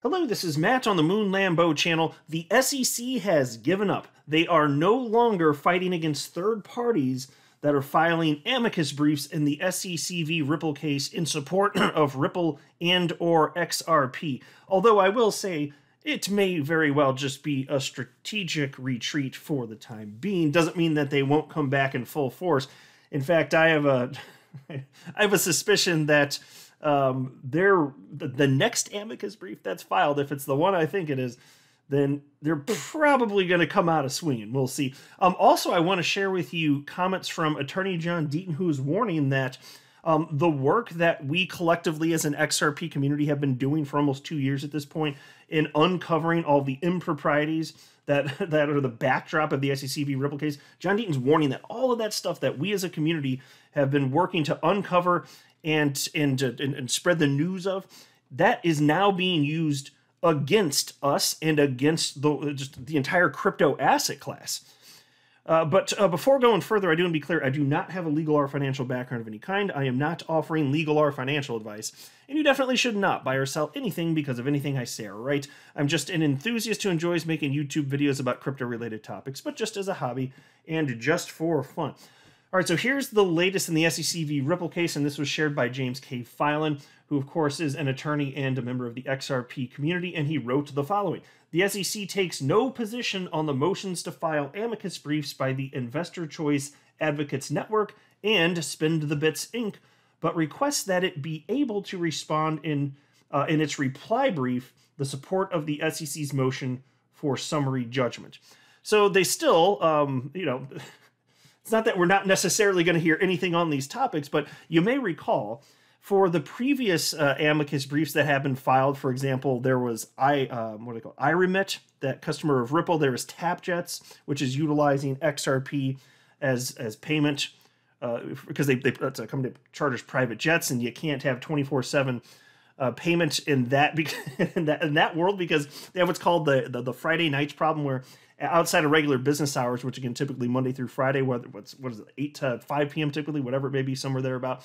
Hello, this is Matt on the Moon Lambeau channel. The SEC has given up. They are no longer fighting against third parties that are filing amicus briefs in the SEC v. Ripple case in support of Ripple and or XRP. Although I will say it may very well just be a strategic retreat for the time being. Doesn't mean that they won't come back in full force. In fact, I have a I have a suspicion that the next amicus brief that's filed, if it's the one I think it is, then they're probably going to come out of swinging. We'll see. Also, I want to share with you comments from Attorney John Deaton, who's warning that the work that we collectively as an XRP community have been doing for almost 2 years at this point in uncovering all the improprieties that are the backdrop of the SEC v. Ripple case, John Deaton's warning that all of that stuff that we as a community have been working to uncover and spread the news of, that is now being used against us and against the entire crypto asset class. But before going further, I do want to be clear, I do not have a legal or financial background of any kind. I am not offering legal or financial advice, and you definitely should not buy or sell anything because of anything I say or write. I'm just an enthusiast who enjoys making YouTube videos about crypto-related topics, but just as a hobby and just for fun. All right, so here's the latest in the SEC v. Ripple case, and this was shared by James K. Filan, who, of course, is an attorney and a member of the XRP community, and he wrote the following. The SEC takes no position on the motions to file amicus briefs by the Investor Choice Advocates Network and Spend the Bits Inc., but requests that it be able to respond in its reply brief the support of the SEC's motion for summary judgment. So they still, it's not that we're not necessarily going to hear anything on these topics, but you may recall for the previous amicus briefs that have been filed, for example, there was iRemit, that customer of Ripple. There was TapJets, which is utilizing XRP as payment because that's a company that charters private jets, and you can't have 24/7 payment in that in that world because they have what's called the Friday nights problem, where outside of regular business hours, which again typically Monday through Friday, what is it, 8 to 5 p.m. typically, whatever it may be, somewhere there about.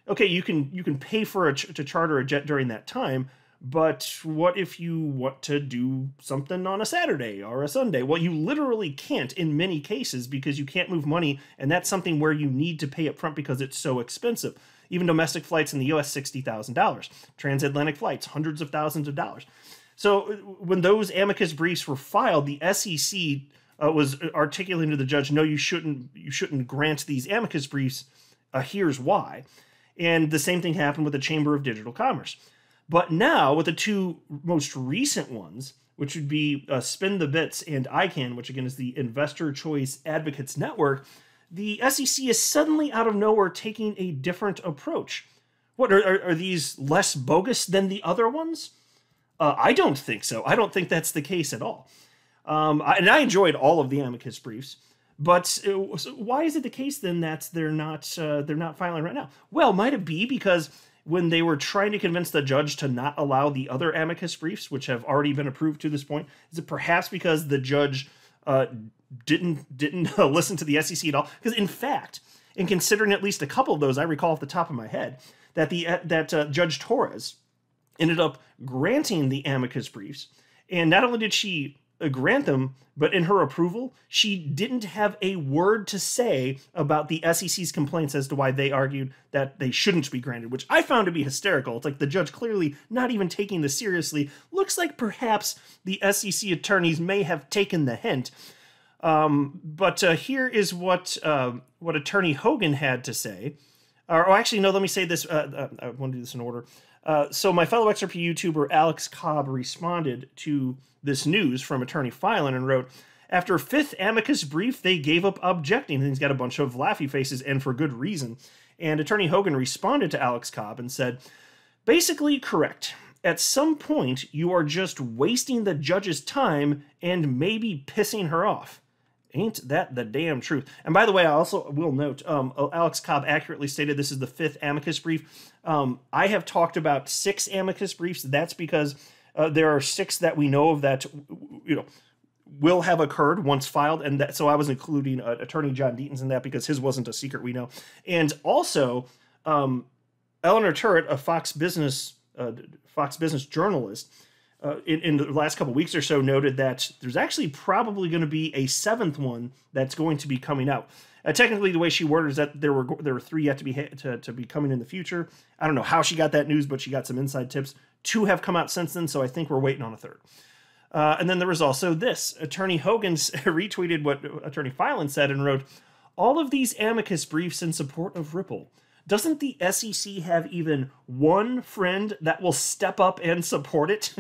Okay, you can pay for to charter a jet during that time, but what if you want to do something on a Saturday or a Sunday? Well, you literally can't in many cases because you can't move money, and that's something where you need to pay up front because it's so expensive. Even domestic flights in the U.S., $60,000. Transatlantic flights, hundreds of thousands of dollars. So when those amicus briefs were filed, the SEC was articulating to the judge, no, you shouldn't grant these amicus briefs. Here's why. And the same thing happened with the Chamber of Digital Commerce. But now, with the two most recent ones, which would be Spend the Bits and ICANN, which again is the Investor Choice Advocates Network, the SEC is suddenly out of nowhere taking a different approach. What, are these less bogus than the other ones? I don't think so. I don't think that's the case at all. And I enjoyed all of the amicus briefs. But why is it the case then that they're not filing right now? Well, might it be because when they were trying to convince the judge to not allow the other amicus briefs, which have already been approved to this point, is it perhaps because the judge didn't listen to the SEC at all? Because in fact, in considering at least a couple of those, I recall off the top of my head that Judge Torres ended up granting the amicus briefs, and not only did she grant them, but in her approval, she didn't have a word to say about the SEC's complaints as to why they argued that they shouldn't be granted, which I found to be hysterical. It's like the judge clearly not even taking this seriously. Looks like perhaps the SEC attorneys may have taken the hint. But here is what Attorney Hogan had to say. Actually, no, let me say this. I want to do this in order. So my fellow XRP YouTuber Alex Cobb responded to this news from Attorney Filan and wrote, after fifth amicus brief, they gave up objecting. And he's got a bunch of laughy faces, and for good reason. And Attorney Hogan responded to Alex Cobb and said, basically correct. At some point, you are just wasting the judge's time and maybe pissing her off. Ain't that the damn truth? And by the way, I also will note, Alex Cobb accurately stated this is the fifth amicus brief. I have talked about 6 amicus briefs. That's because there are 6 that we know of that, will have occurred once filed, and that, so I was including Attorney John Deaton's in that because his wasn't a secret, we know. And also, Eleanor Turret, a Fox Business journalist, in the last couple weeks or so noted that there's actually probably going to be a 7th one that's going to be coming out. Technically, the way she worded is that there were 3 yet to be coming in the future. I don't know how she got that news, but she got some inside tips. 2 have come out since then, so I think we're waiting on a 3rd. And then there was also this. Attorney Hogan retweeted what Attorney Filan said and wrote, "All of these amicus briefs in support of Ripple. Doesn't the SEC have even one friend that will step up and support it?"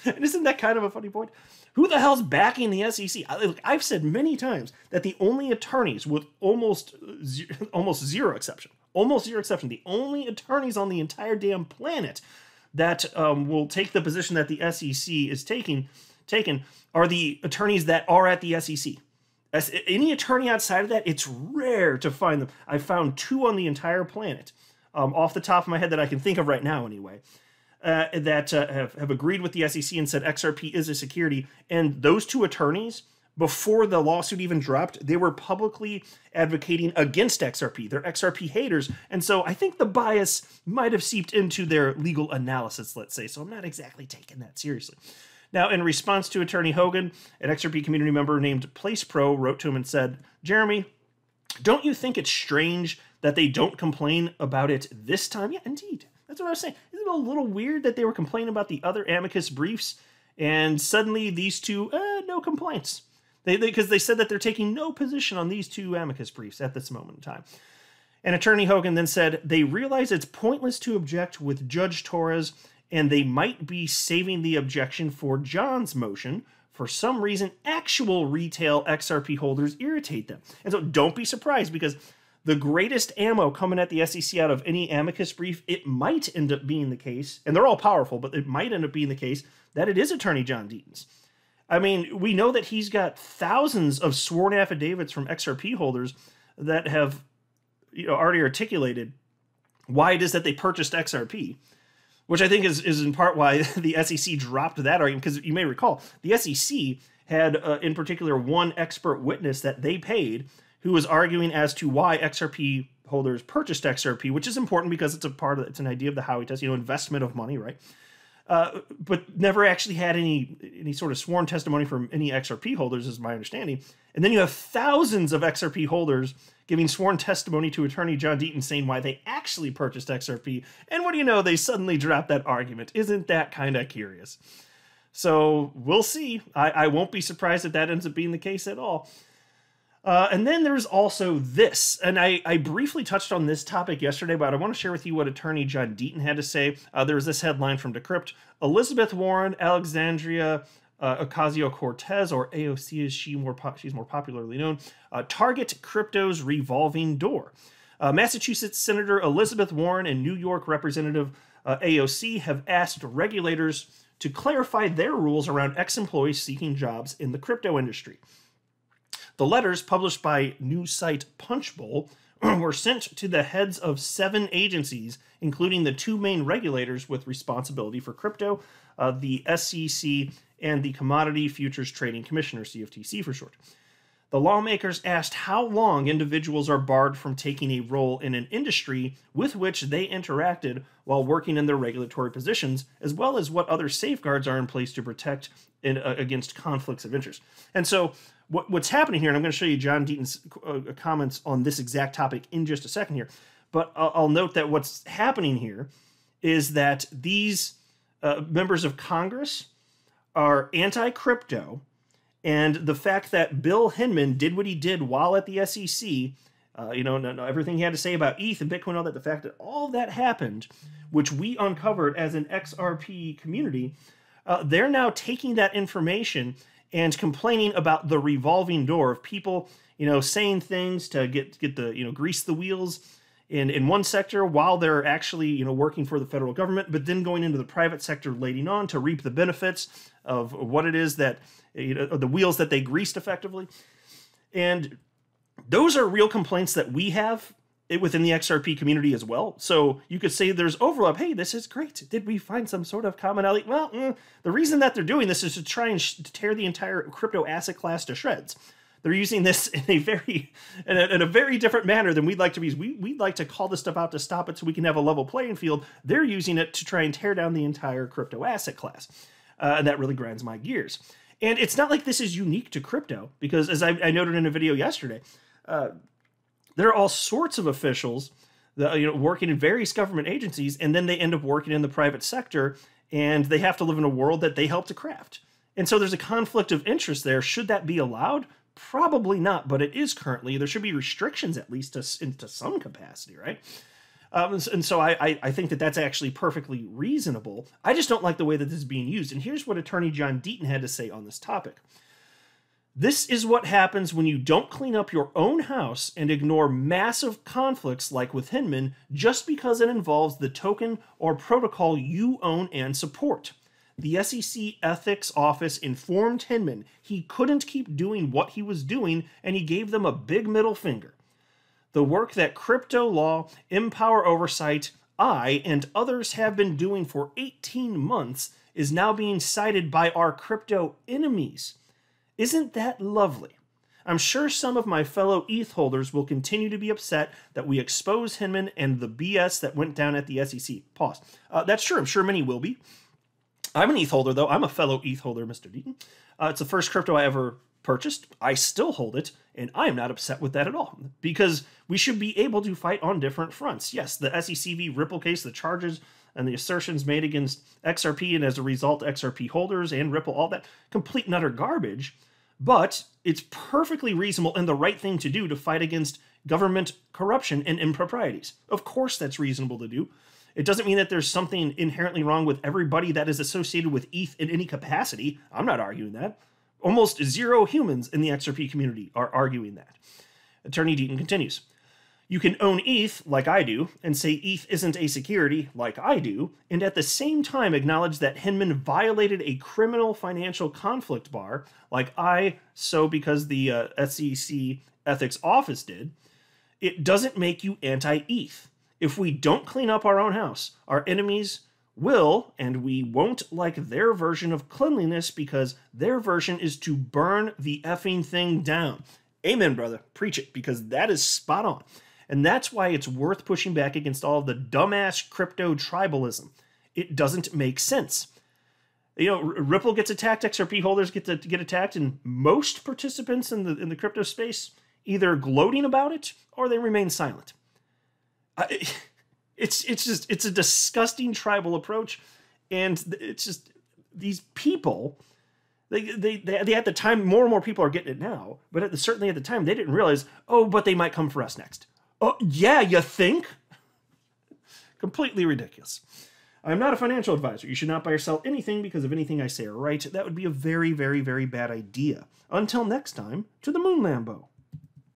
And isn't that kind of a funny point? Who the hell's backing the SEC? I've said many times that the only attorneys with almost zero exception, the only attorneys on the entire damn planet that will take the position that the SEC is taken are the attorneys that are at the SEC. As any attorney outside of that, it's rare to find them. I found 2 on the entire planet, off the top of my head that I can think of right now anyway, that have agreed with the SEC and said XRP is a security. And those 2 attorneys, before the lawsuit even dropped, they were publicly advocating against XRP. They're XRP haters. And so I think the bias might have seeped into their legal analysis, let's say. So I'm not exactly taking that seriously. Now, in response to Attorney Hogan, an XRP community member named PlacePro wrote to him and said, "Jeremy, don't you think it's strange that they don't complain about it this time?" Yeah, indeed. That's what I was saying. Isn't it a little weird that they were complaining about the other amicus briefs and suddenly these 2, no complaints? Because they said that they're taking no position on these 2 amicus briefs at this moment in time. And Attorney Hogan then said, "They realize it's pointless to object with Judge Torres, and they might be saving the objection for John's motion. For some reason, actual retail XRP holders irritate them." And so don't be surprised, because the greatest ammo coming at the SEC out of any amicus brief, it might end up being the case, and they're all powerful, but it might end up being the case that it is Attorney John Deaton's. I mean, we know that he's got thousands of sworn affidavits from XRP holders that have already articulated why it is that they purchased XRP, which I think is in part why the SEC dropped that argument, because you may recall, the SEC had, in particular, one expert witness that they paid who was arguing as to why XRP holders purchased XRP, which is important because it's an idea of the Howey test, investment of money, right? But never actually had any sort of sworn testimony from any XRP holders, is my understanding. And then you have thousands of XRP holders giving sworn testimony to Attorney John Deaton saying why they actually purchased XRP. And what do you know? They suddenly dropped that argument. Isn't that kind of curious? So we'll see. I won't be surprised if that ends up being the case at all. And then there's also this, and I briefly touched on this topic yesterday, but I want to share with you what Attorney John Deaton had to say. There was this headline from Decrypt: Elizabeth Warren, Alexandria Ocasio-Cortez, or AOC as she's more popularly known, target crypto's revolving door. Massachusetts Senator Elizabeth Warren and New York Representative AOC have asked regulators to clarify their rules around ex-employees seeking jobs in the crypto industry. The letters, published by news site Punchbowl, were sent to the heads of 7 agencies, including the 2 main regulators with responsibility for crypto, the SEC and the Commodity Futures Trading Commission, or CFTC for short. The lawmakers asked how long individuals are barred from taking a role in an industry with which they interacted while working in their regulatory positions, as well as what other safeguards are in place to protect against conflicts of interest. And so what's happening here, and I'm going to show you John Deaton's comments on this exact topic in just a second here, but I'll note that what's happening here is that these members of Congress are anti-crypto, and the fact that Bill Hinman did what he did while at the SEC, everything he had to say about ETH and Bitcoin, all that, the fact that all that happened, which we uncovered as an XRP community, they're now taking that information and complaining about the revolving door of people, saying things to get the, grease the wheels in one sector while they're actually, working for the federal government, but then going into the private sector later on to reap the benefits of what it is that, the wheels that they greased effectively. And those are real complaints that we have within the XRP community as well. So you could say there's overlap. Hey, this is great. Did we find some sort of commonality? Well, the reason that they're doing this is to try and tear the entire crypto asset class to shreds. They're using this in a very different manner than we'd like to be. We'd like to call this stuff out to stop it so we can have a level playing field. They're using it to try and tear down the entire crypto asset class. and that really grinds my gears. And it's not like this is unique to crypto, because as I noted in a video yesterday, there are all sorts of officials that, working in various government agencies, and then they end up working in the private sector, and they have to live in a world that they help to craft. And so there's a conflict of interest there. Should that be allowed? Probably not, but it is currently. There should be restrictions, at least to some capacity, right? And so I think that that's actually perfectly reasonable. I just don't like the way that this is being used. And here's what Attorney John Deaton had to say on this topic. This is what happens when you don't clean up your own house and ignore massive conflicts like with Hinman just because it involves the token or protocol you own and support. The SEC Ethics Office informed Hinman he couldn't keep doing what he was doing, and he gave them a big middle finger. The work that Crypto Law, Empower Oversight, I, and others have been doing for 18 months is now being cited by our crypto enemies. Isn't that lovely? I'm sure some of my fellow ETH holders will continue to be upset that we expose Hinman and the BS that went down at the SEC. Pause. That's true. I'm sure many will be. I'm an ETH holder, though. I'm a fellow ETH holder, Mr. Deaton. It's the first crypto I ever purchased. I still hold it, and I am not upset with that at all, because we should be able to fight on different fronts. Yes, the SEC v. Ripple case, the charges and the assertions made against XRP, and as a result, XRP holders and Ripple, all that, complete and utter garbage. But it's perfectly reasonable and the right thing to do to fight against government corruption and improprieties. Of course that's reasonable to do. It doesn't mean that there's something inherently wrong with everybody that is associated with ETH in any capacity. I'm not arguing that. Almost zero humans in the XRP community are arguing that. Attorney Deaton continues. You can own ETH, like I do, and say ETH isn't a security, like I do, and at the same time acknowledge that Hinman violated a criminal financial conflict bar, like I, so because the SEC Ethics Office did. It doesn't make you anti-ETH. If we don't clean up our own house, our enemies will, and we won't like their version of cleanliness because their version is to burn the effing thing down. Amen, brother. Preach it, because that is spot on. And that's why it's worth pushing back against all of the dumbass crypto tribalism. It doesn't make sense. Ripple gets attacked, XRP holders get attacked, and most participants in the crypto space either gloating about it or they remain silent. It's a disgusting tribal approach, and it's just these people. They at the time, more and more people are getting it now, but certainly at the time they didn't realize. Oh, but they might come for us next. Oh, yeah, you think? Completely ridiculous. I'm not a financial advisor. You should not buy or sell anything because of anything I say or write. That would be a very, very, very bad idea. Until next time, to the moon, Lambo.